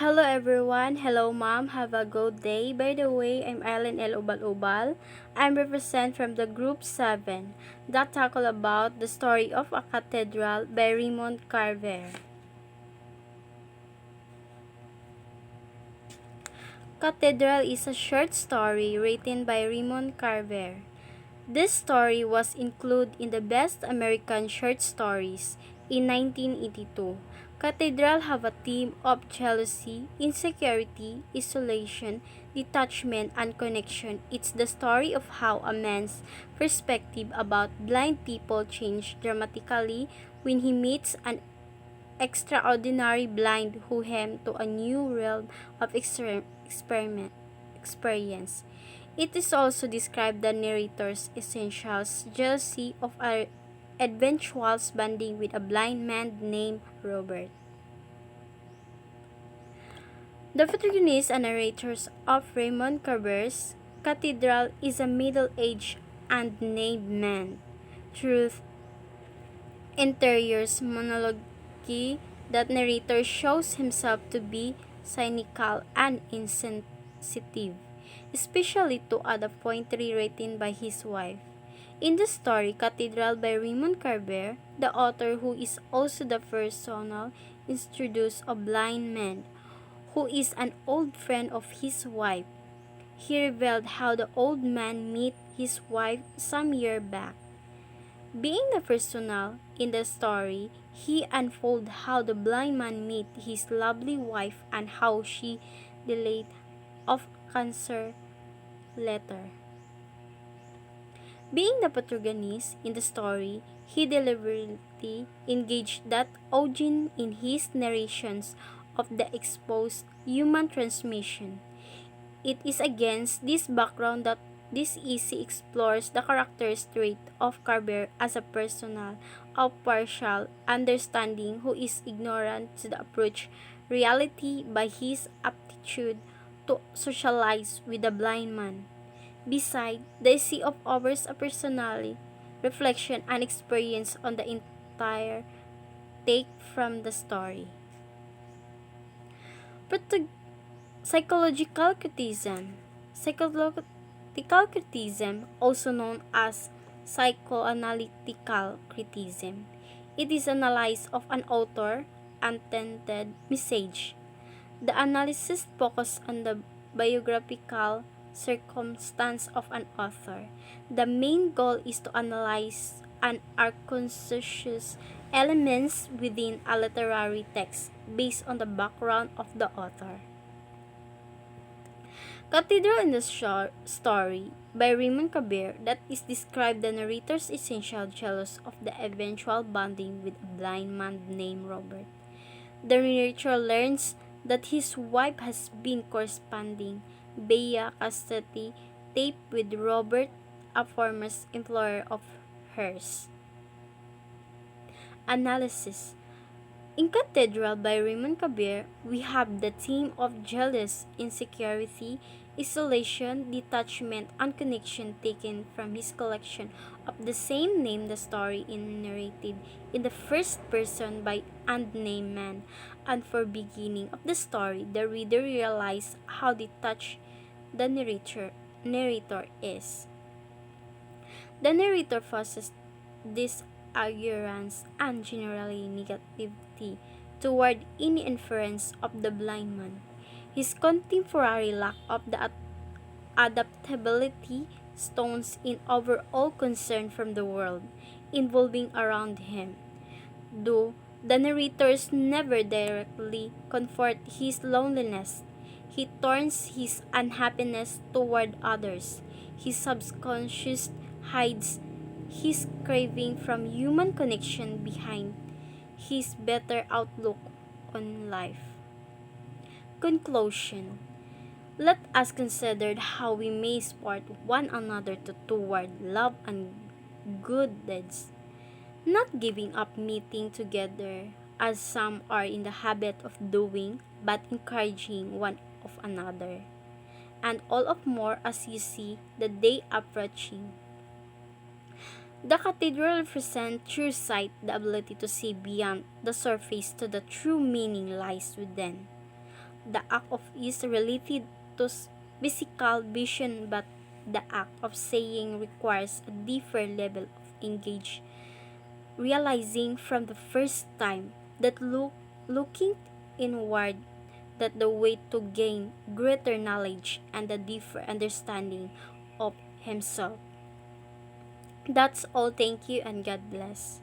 Hello everyone. Hello mom. Have a good day. By the way, I'm Ellen L. Ubal-Ubal. I'm represent from the group 7 that tackle about the story of a cathedral by Raymond Carver. Cathedral is a short story written by Raymond Carver. This story was included in the Best American Short Stories in 1982. Cathedral have a theme of jealousy, insecurity, isolation, detachment, and connection. It's the story of how a man's perspective about blind people changes dramatically when he meets an extraordinary blind who him to a new realm of experience. It is also described the narrator's essentials jealousy of a eventual bonding with a blind man named Robert. The protagonist and narrators of Raymond Carver's Cathedral is a middle-aged and named man. Truth interiors monologue that narrator shows himself to be cynical and insensitive, especially to the poetry written by his wife. In the story Cathedral by Raymond Carver, the author, who is also the personal introduced a blind man who is an old friend of his wife. He revealed how the old man met his wife some year back. Being the personal in the story, he unfolds how the blind man met his lovely wife and how she died of cancer later. Being the protagonist in the story, he deliberately engaged that audience in his narrations of the exposed human transmission. It is against this background that this essay explores the character trait of Carver as a personal of partial understanding who is ignorant to the approach reality by his aptitude to socialize with the blind man. Beside, the essay of offers a personality, reflection, and experience on the entire take from the story. Psychological criticism. Psychological criticism, also known as psychoanalytical criticism, it is analysis of an author intended message. The analysis focuses on the biographical circumstance of an author. The main goal is to analyze and are conscious elements within a literary text based on the background of the author. Cathedral in the short story by Raymond Carver that is described the narrator's essential jealous of the eventual bonding with a blind man named Robert. The narrator learns that his wife has been corresponding via cassette tape with Robert, a former employer of hers. Analysis. In Cathedral by Raymond Carver, we have the theme of jealous, insecurity, isolation, detachment, and connection taken from his collection of the same name. The story is narrated in the first person by unnamed man, and for beginning of the story, the reader realizes how detached the narrator is. The narrator forces this arrogance and generally negativity toward any inference of the blind man. His contemporary lack of the adaptability stones in overall concern from the world involving around him. Though the narrators never directly comfort his loneliness, he turns his unhappiness toward others. His subconscious hides his craving from human connection behind his better outlook on life. Conclusion. Let us consider how we may support one another toward love and good deeds, not giving up meeting together as some are in the habit of doing, but encouraging one of another, and all of more as you see the day approaching. The cathedral represents true sight, the ability to see beyond the surface to the true meaning lies within. the act of is related to physical vision, but the act of saying requires a deeper level of engage, realizing from the first time that looking inward that the way to gain greater knowledge and a deeper understanding of himself. That's all. Thank you and God bless.